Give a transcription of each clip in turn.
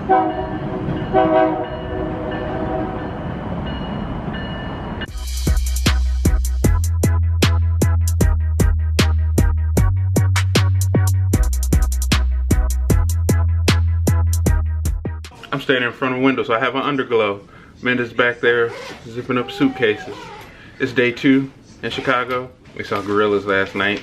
I'm standing in front of a window, so I have an underglow. Amanda's back there zipping up suitcases. It's day 2 in Chicago. We saw gorillas last night.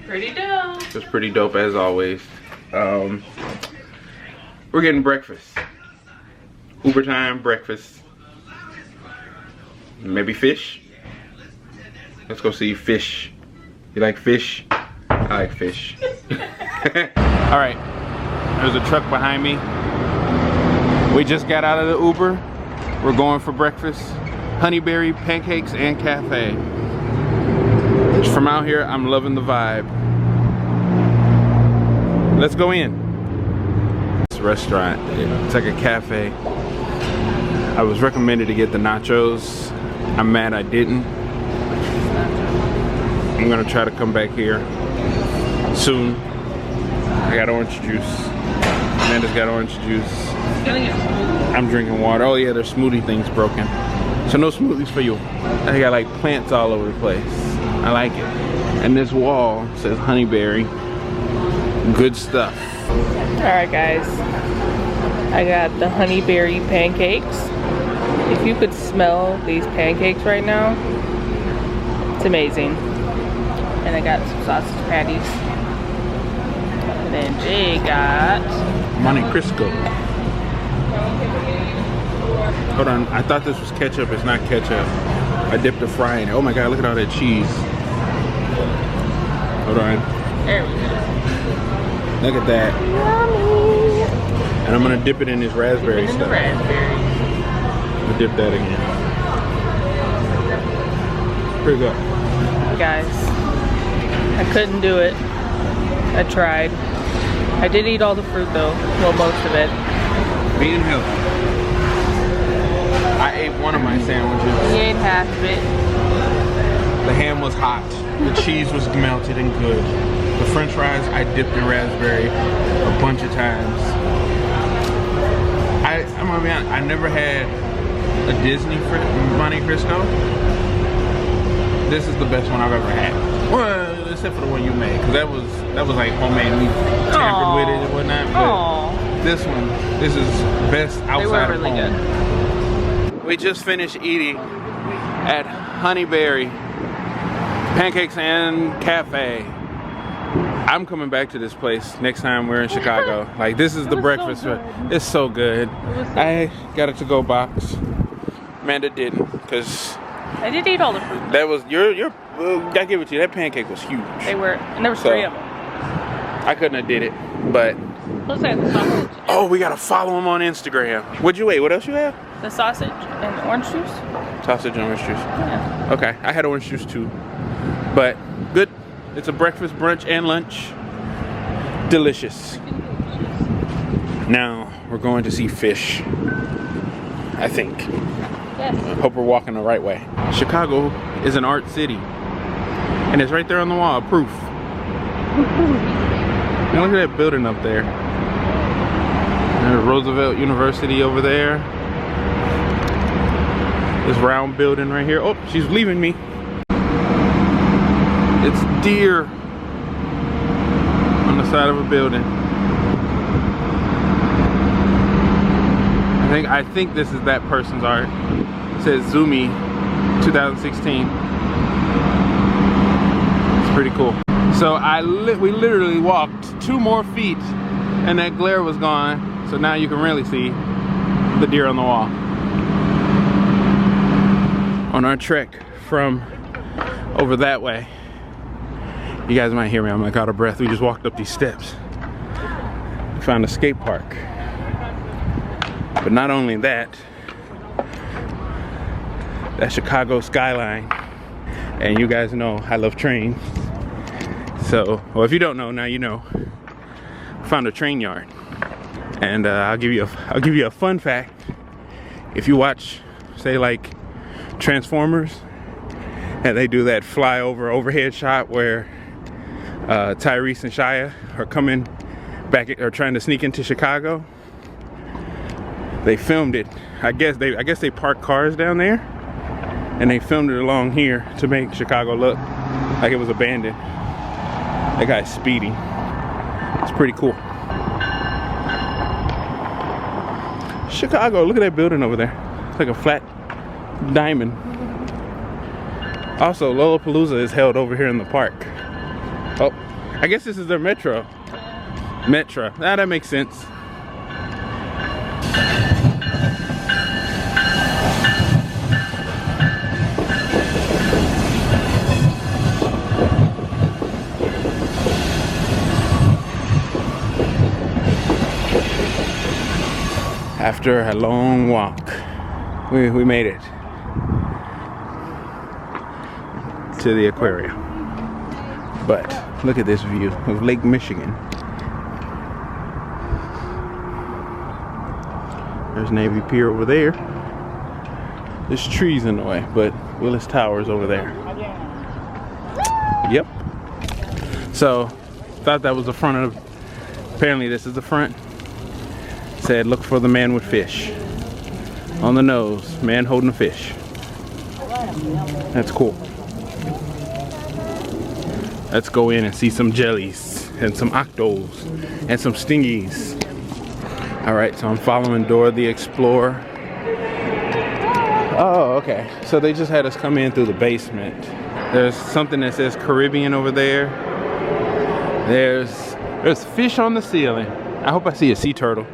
Pretty dope. It's pretty dope as always. We're getting breakfast. Uber time, breakfast. Maybe fish. Let's go see fish. You like fish? I like fish. Alright. There's a truck behind me. We just got out of the Uber. We're going for breakfast. Honeyberry, pancakes, and cafe. From out here, I'm loving the vibe. Let's go in. This restaurant, it's like a cafe. I was recommended to get the nachos. I'm mad I didn't. I'm gonna try to come back here soon. I got orange juice. Amanda's got orange juice. I'm drinking water. Oh yeah, their smoothie thing's broken. So no smoothies for you. I got like plants all over the place. I like it. And this wall says honeyberry. Good stuff. Alright guys, I got the honeyberry pancakes. If you could smell these pancakes right now, it's amazing. And I got some sausage patties. And then Jay got Monte Cristo. Hold on, I thought this was ketchup. It's not ketchup. I dipped a fry in it. Oh my god, look at all that cheese. Hold on. There we go. Look at that. Yummy. And I'm gonna dip it in this raspberry stuff. Raspberry. I'm gonna dip that again. Pretty good. Guys, I couldn't do it. I tried. I did eat all the fruit though. Well, most of it. Being healthy. I ate one of my sandwiches. He ate half of it. The ham was hot. The cheese was melted and good. The french fries I dipped in raspberry a bunch of times. I'm gonna be honest, I never had a Disney Monte Cristo. This is the best one I've ever had. Well, except for the one you made, because that was like homemade meat, tampered with it and whatnot. But this one, this is best outside of home. They were really good. We just finished eating at Honeyberry Pancakes and Cafe. I'm coming back to this place next time we're in Chicago. Like, this is the breakfast. So it's so good. I got a to-go box. Amanda didn't, because I did eat all the fruit. That was I give it to you. That pancake was huge. They were, and there was 3 of them. I couldn't have did it, but. Let's say the sausage. Oh, we gotta follow him on Instagram. What'd you eat? What else you have? The sausage and orange juice. Sausage and orange juice. Yeah. Okay, I had orange juice too, but good. It's a breakfast, brunch, and lunch. Delicious. Now we're going to see fish. I think. Yes. Hope we're walking the right way. Chicago is an art city, and it's right there on the wall, proof. And look at that building up there. There's Roosevelt University over there. This round building right here. Oh, she's leaving me. It's deer on the outside of a building. I think this is that person's art. It says Zumi 2016. It's pretty cool. So we literally walked 2 more feet and that glare was gone. So now you can really see the deer on the wall. On our trek from over that way, you guys might hear me, I'm like out of breath. We just walked up these steps. We found a skate park. But not only that, that Chicago skyline. And you guys know I love trains. So, well, if you don't know, now you know. Found a train yard. And I'll give you a fun fact. If you watch, say like Transformers, and they do that flyover overhead shot where Tyrese and Shia are coming back or trying to sneak into Chicago. They filmed it. I guess they parked cars down there and they filmed it along here to make Chicago look like it was abandoned. That guy's speeding. It's pretty cool. Chicago, look at that building over there. It's like a flat diamond. Also, Lollapalooza is held over here in the park. Oh, I guess this is their metro. Metro. Ah, that makes sense. After a long walk, we made it to the aquarium. But look at this view of Lake Michigan. There's Navy Pier over there. There's trees in the way, but Willis Tower's over there. Yep. So, thought that was the front of, apparently this is the front. Said, look for the man with fish. On the nose, man holding a fish. That's cool. Let's go in and see some jellies and some octos and some stingies. All right, so I'm following Dora the Explorer. Oh, okay. So they just had us come in through the basement. There's something that says Caribbean over there. There's fish on the ceiling. I hope I see a sea turtle.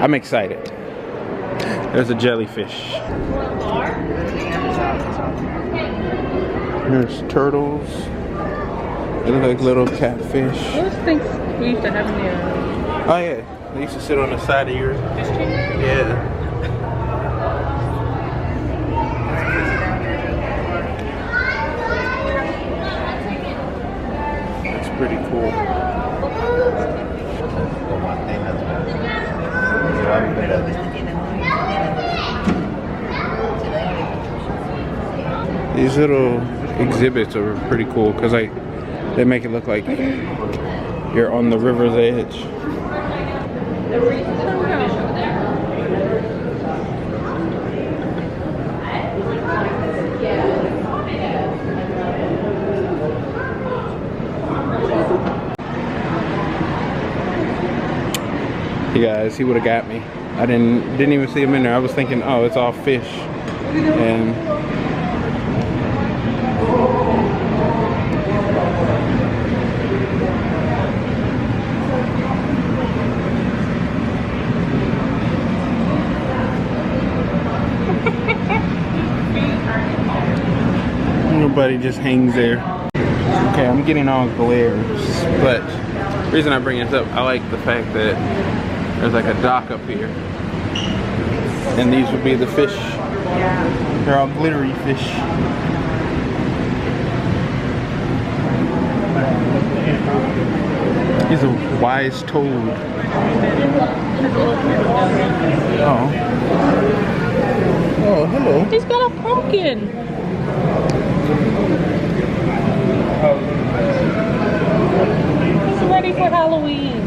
I'm excited. There's a jellyfish. There's turtles. They look like little catfish. Those things we used to have in there. Oh yeah, they used to sit on the side of yours. Yeah. That's pretty cool. These little exhibits are pretty cool because they make it look like you're on the river's edge. Hey guys, he would have got me. I didn't even see him in there. I was thinking, oh, it's all fish. And nobody just hangs there. Okay, I'm getting all glares, but the reason I bring this up, I like the fact that there's like a dock up here. And these would be the fish. They're all glittery fish. He's a wise toad. Oh. Oh, hello. He's got a pumpkin. He's ready for Halloween.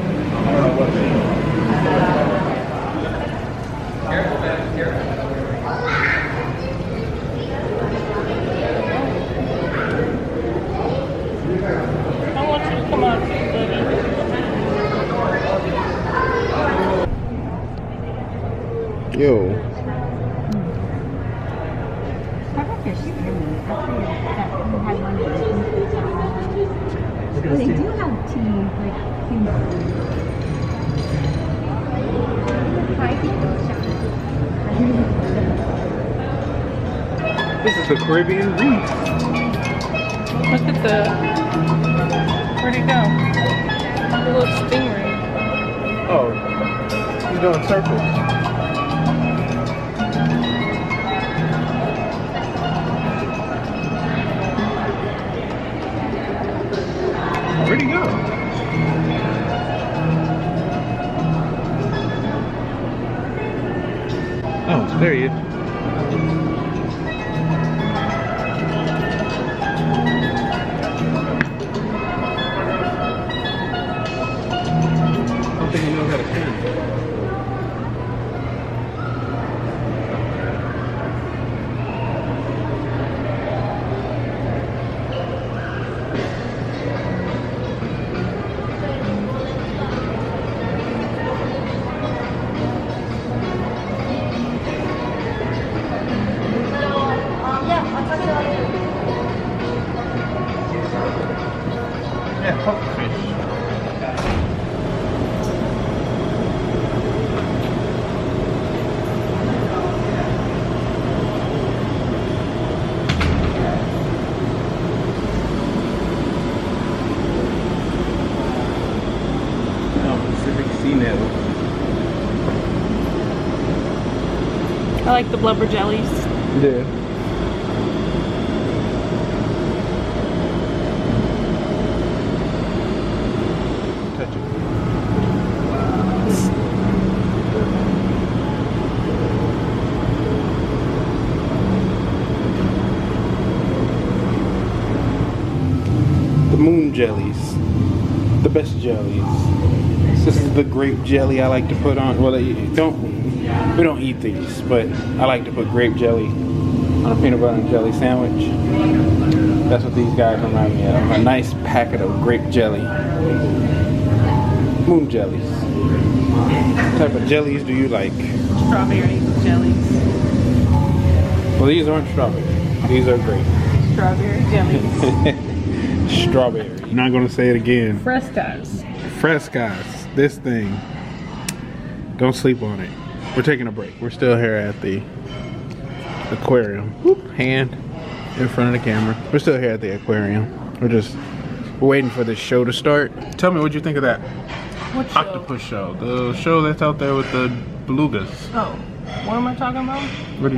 I want you to come out, buddy. Yo. They do have tea, This is the Caribbean Reef. Look at where'd he go? The little stingray. Oh, he's doing circles. Where'd he go? Oh, there he is. I don't think he knows how to swim. Yeah, pufferfish. I like the blubber jellies. Yeah. Touch it. The moon jellies. The best jellies. This is the grape jelly I like to put on. Well, we don't eat these, but I like to put grape jelly on a peanut butter and jelly sandwich. That's what these guys remind me of. A nice packet of grape jelly. Moon jellies. What type of jellies do you like? Strawberry jellies. Well, these aren't strawberry. These are grape. Strawberry jellies. Strawberry. I'm not going to say it again. Frescas. Frescas. This thing. Don't sleep on it. We're taking a break. We're still here at the aquarium. Whoop, hand in front of the camera. We're still here at the aquarium. We're waiting for the show to start. Tell me what you think of that. What show? Octopus show. The show that's out there with the belugas. Oh, what am I talking about? What do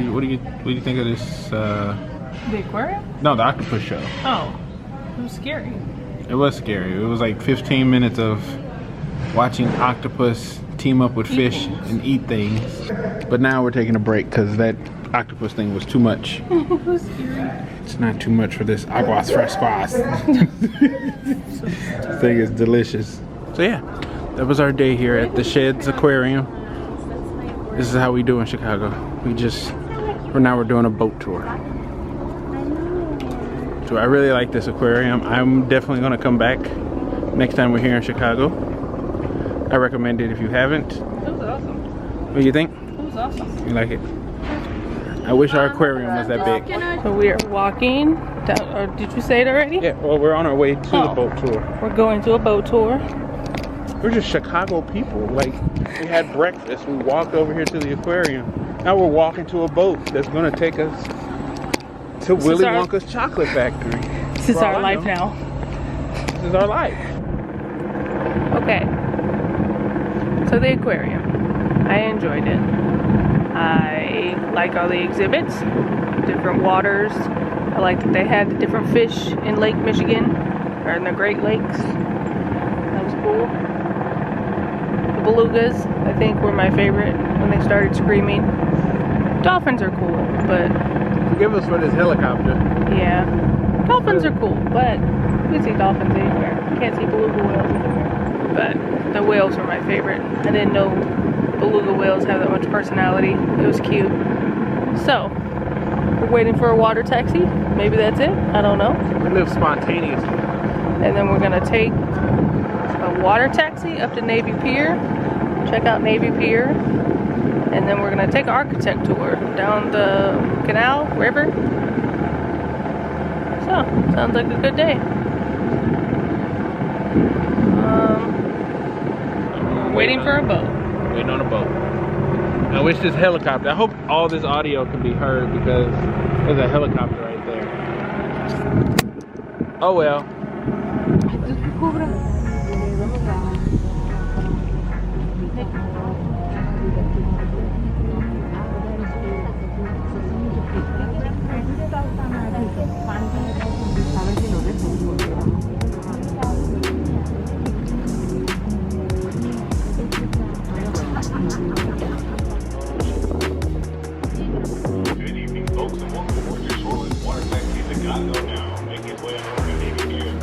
you think of this? The aquarium? No, the octopus show. Oh, it was scary. It was scary. It was like 15 minutes of watching octopus team up with fish and eat things. But now we're taking a break because that octopus thing was too much. It was scary. It's not too much for this aguas frescas. This thing is delicious. So yeah, that was our day here at the Shedd's Aquarium. This is how we do in Chicago. We're doing a boat tour. So I really like this aquarium. I'm definitely gonna come back next time we're here in Chicago. I recommend it if you haven't. It was awesome. What do you think? It was awesome. You like it? I wish our aquarium was that big. So we are walking down, or did you say it already? Yeah, well, we're on our way to the boat tour. We're going to a boat tour. We're just Chicago people. Like, we had breakfast, we walked over here to the aquarium. Now we're walking to a boat that's gonna take us to Willy Wonka's chocolate factory. This is our life now. This is our life. Okay. So the aquarium. I enjoyed it. I like all the exhibits, different waters. I like that they had the different fish in Lake Michigan, or in the Great Lakes. That was cool. The belugas, I think, were my favorite when they started screaming. Dolphins are cool, but... Forgive us for this helicopter. Yeah. Dolphins are cool, but you can see dolphins anywhere. You can't see beluga whales anywhere. But the whales were my favorite. I didn't know beluga whales have that much personality. It was cute. So, we're waiting for a water taxi. Maybe that's it. I don't know. We live spontaneously. And then we're gonna take a water taxi up to Navy Pier. Check out Navy Pier. And then we're gonna take an architect tour down the canal, river. So, sounds like a good day. Waiting for a boat. Waiting on a boat. I wish this helicopter, I hope all this audio can be heard because there's a helicopter right there. Oh well. Good evening, folks, and welcome aboard your shoreline water taxi Chicago now. Make its way on over to Navy Pier.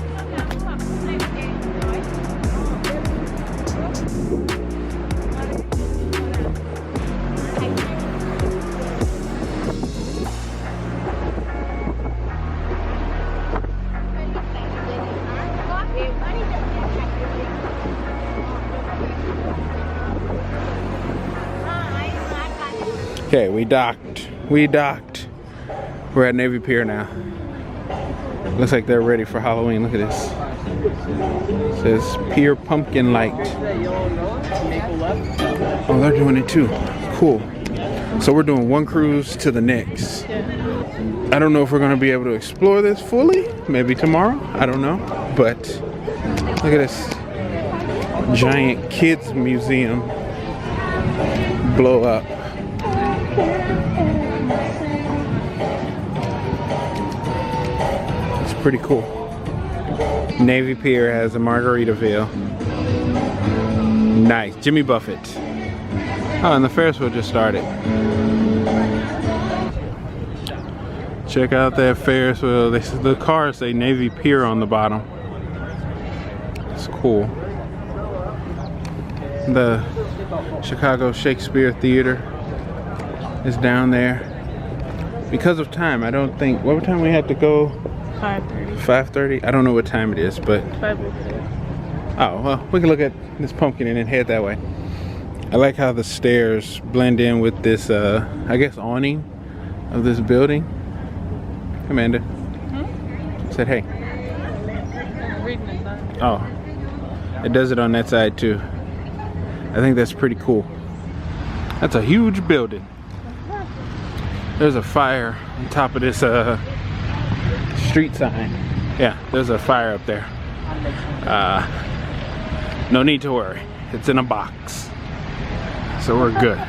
Okay, we docked. We docked. We're at Navy Pier now. Looks like they're ready for Halloween. Look at this. It says Pier Pumpkin Light. Oh, they're doing it too. Cool. So we're doing one cruise to the next. I don't know if we're gonna be able to explore this fully. Maybe tomorrow. I don't know. But look at this giant kids museum blow up. It's pretty cool. Navy Pier has a Margaritaville. Nice. Jimmy Buffett. Oh, and the Ferris wheel just started. Check out that Ferris wheel. The cars say Navy Pier on the bottom. It's cool. The Chicago Shakespeare Theater is down there. Because of time, I don't think, what time we had to go? 5:30. 5:30? I don't know what time it is, but 5:30. oh, well, we can look at this pumpkin and then head that way. I like how the stairs blend in with this, I guess, awning of this building. Amanda. Said hey. Reading inside. Oh, it does it on that side too. I think that's pretty cool. That's a huge building. There's a fire on top of this street sign. Yeah, there's a fire up there. No need to worry. It's in a box. So we're good.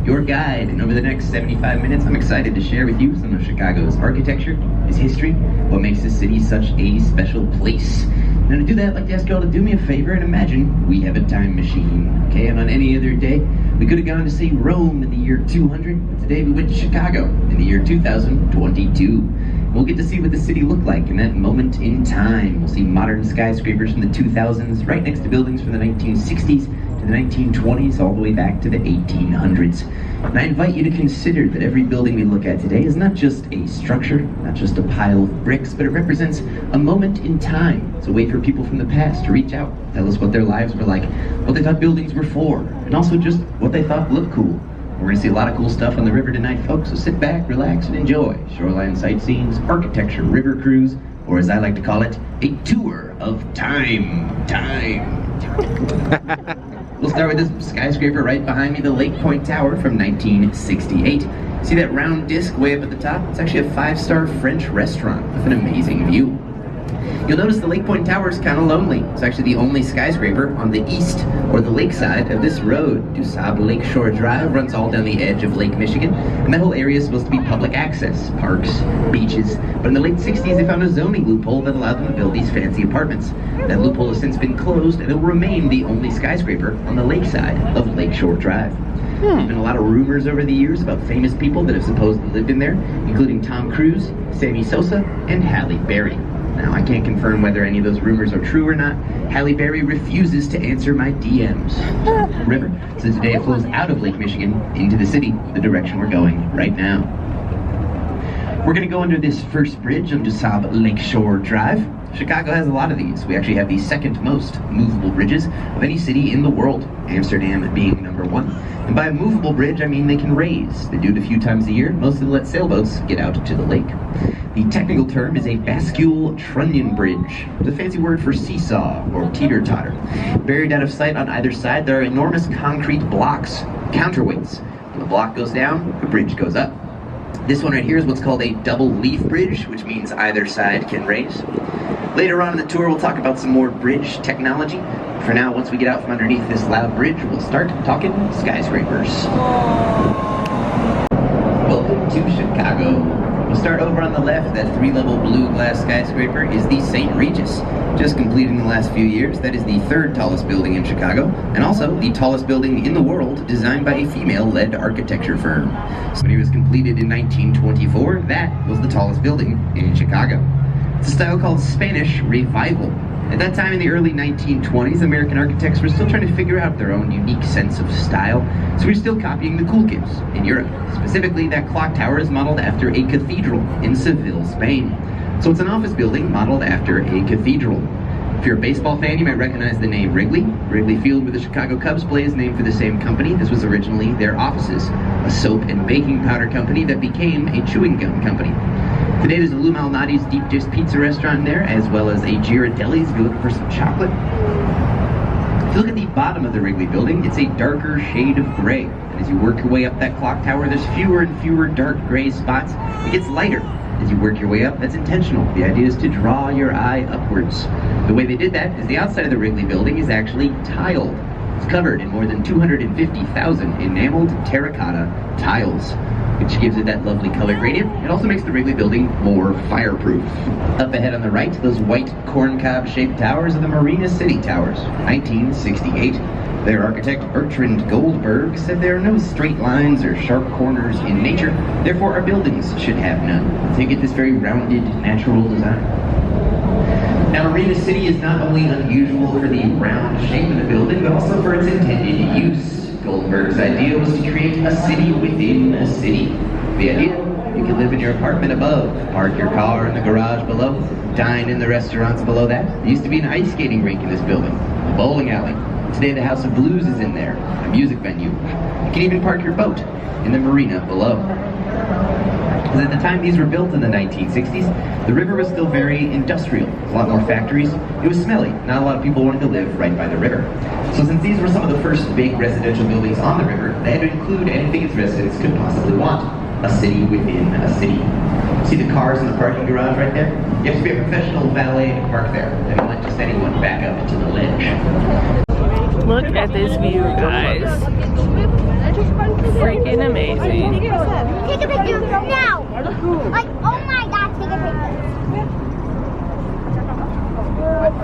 Your guide, and over the next 75 minutes, I'm excited to share with you some of Chicago's architecture, its history, what makes this city such a special place. Now to do that, I'd like to ask you all to do me a favor and imagine we have a time machine, okay? And on any other day, we could have gone to see Rome in the year 200, but today we went to Chicago in the year 2022. We'll get to see what the city looked like in that moment in time. We'll see modern skyscrapers from the 2000s, right next to buildings from the 1960s, to the 1920s, all the way back to the 1800s. And I invite you to consider that every building we look at today is not just a structure, not just a pile of bricks, but it represents a moment in time. It's a way for people from the past to reach out, tell us what their lives were like, what they thought buildings were for, and also just what they thought looked cool. We're gonna see a lot of cool stuff on the river tonight, folks, so sit back, relax, and enjoy shoreline sightseeing, architecture, river cruise, or as I like to call it, a tour of time. We'll start with this skyscraper right behind me, the Lake Point Tower from 1968. See that round disc way up at the top? It's actually a 5-star French restaurant with an amazing view. You'll notice the Lake Point Tower is kind of lonely. It's actually the only skyscraper on the east or the lakeside of this road. DuSable Lakeshore Drive runs all down the edge of Lake Michigan, and that whole area is supposed to be public access, parks, beaches. But in the late 60s, they found a zoning loophole that allowed them to build these fancy apartments. That loophole has since been closed, and it will remain the only skyscraper on the lakeside of Lakeshore Drive. There's been a lot of rumors over the years about famous people that have supposedly lived in there, including Tom Cruise, Sammy Sosa, and Halle Berry. Now, I can't confirm whether any of those rumors are true or not. Halle Berry refuses to answer my DMs. River, so today it flows out of Lake Michigan into the city, the direction we're going right now. We're gonna go under this first bridge on DuSable Lakeshore Drive. Chicago has a lot of these. We actually have the second most movable bridges of any city in the world, Amsterdam being number 1. And by a movable bridge, I mean they can raise. They do it a few times a year, mostly to let sailboats get out to the lake. The technical term is a bascule trunnion bridge. It's a fancy word for seesaw or teeter-totter. Buried out of sight on either side, there are enormous concrete blocks, counterweights. When the block goes down, the bridge goes up. This one right here is what's called a double leaf bridge, which means either side can raise. Later on in the tour, we'll talk about some more bridge technology. For now, once we get out from underneath this loud bridge, we'll start talking skyscrapers. Welcome to Chicago. We'll start over on the left. That 3-level blue glass skyscraper is the St. Regis. Just completed in the last few years, that is the 3rd tallest building in Chicago, and also the tallest building in the world, designed by a female-led architecture firm. So when it was completed in 1924, that was the tallest building in Chicago. It's a style called Spanish Revival. At that time in the early 1920s, American architects were still trying to figure out their own unique sense of style, so we're still copying the cool kids in Europe. Specifically, that clock tower is modeled after a cathedral in Seville, Spain. So it's an office building modeled after a cathedral. If you're a baseball fan, you might recognize the name Wrigley. Wrigley Field, where the Chicago Cubs play, is named for the same company. This was originally their offices, a soap and baking powder company that became a chewing gum company. Today there's a Lou Malnati's Deep Dish Pizza restaurant there, as well as a Girardelli's if you're looking for some chocolate. If you look at the bottom of the Wrigley building, it's a darker shade of gray. And as you work your way up that clock tower, there's fewer and fewer dark gray spots. It gets lighter. As you work your way up, that's intentional. The idea is to draw your eye upwards. The way they did that is the outside of the Wrigley building is actually tiled. It's covered in more than 250,000 enameled terracotta tiles, which gives it that lovely color gradient. It also makes the Wrigley building more fireproof. Up ahead on the right, those white corncob-shaped towers are the Marina City Towers, 1968. Their architect, Bertrand Goldberg, said there are no straight lines or sharp corners in nature, therefore our buildings should have none. They get this very rounded, natural design. Now, Marina City is not only unusual for the round shape of the building, but also for its intended use. Goldberg's idea was to create a city within a city. The idea? You can live in your apartment above, park your car in the garage below, dine in the restaurants below that. There used to be an ice skating rink in this building, a bowling alley. Today the House of Blues is in there, a music venue. You can even park your boat in the marina below. Because at the time these were built in the 1960s, the river was still very industrial. A lot more factories. It was smelly. Not a lot of people wanted to live right by the river. So since these were some of the first big residential buildings on the river, they had to include anything its residents could possibly want. A city within a city. See the cars in the parking garage right there? You have to be a professional valet to park there. They don't let just anyone back up to the ledge. Look at this view, guys. Freaking amazing. Take a picture now. Like, oh my God, take a picture.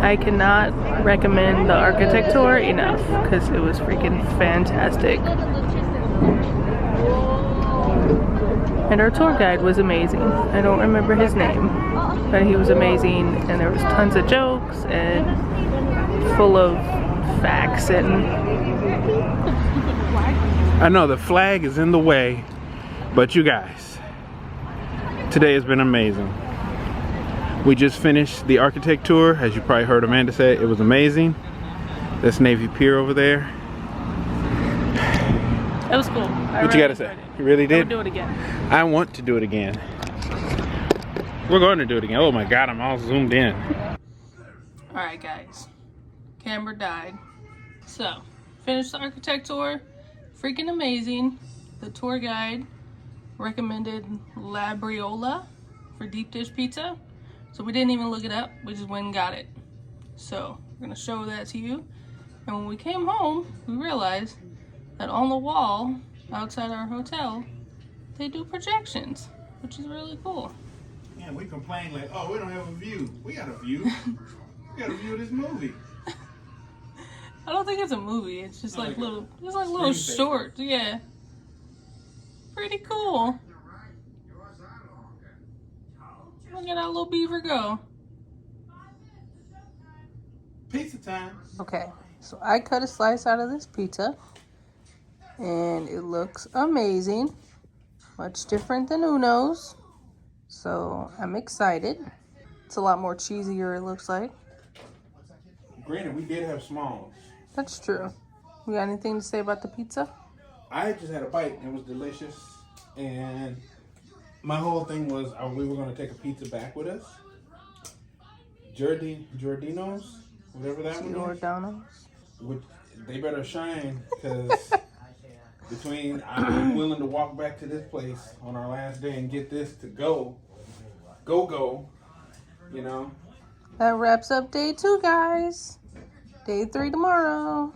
I cannot recommend the architect tour enough because it was freaking fantastic. And our tour guide was amazing. I don't remember his name, but he was amazing, and there was tons of jokes and full of facts. And I know the flag is in the way, but you guys, today has been amazing. We just finished the architect tour. As you probably heard Amanda say, it was amazing. That's Navy Pier over there. it was cool. What you gotta say? You really did? I would do it again. I want to do it again. We're going to do it again. Oh my God, I'm all zoomed in. Alright guys, camera died. So, finished the architect tour. Freaking amazing. The tour guide recommended Labriola for deep dish pizza. So we didn't even look it up, we just went and got it. So, we're gonna show that to you. And when we came home, we realized that on the wall outside our hotel, they do projections, which is really cool. Yeah, we complain like, oh, we don't have a view. We got a view. We got a view of this movie. I don't think it's a movie. It's just like little, screensaver. shorts. Yeah, pretty cool. Look at that little beaver go. Pizza time. Okay, so I cut a slice out of this pizza, and it looks amazing. Much different than Uno's, so I'm excited. It's a lot more cheesier, it looks like. Granted, we did have smalls. That's true. You got anything to say about the pizza? I just had a bite and it was delicious. And my whole thing was we were going to take a pizza back with us. Giordano's, whatever that one is. Giordano's. They better shine, because I'm willing to walk back to this place on our last day and get this to go, you know. That wraps up day 2, guys. Day 3 tomorrow.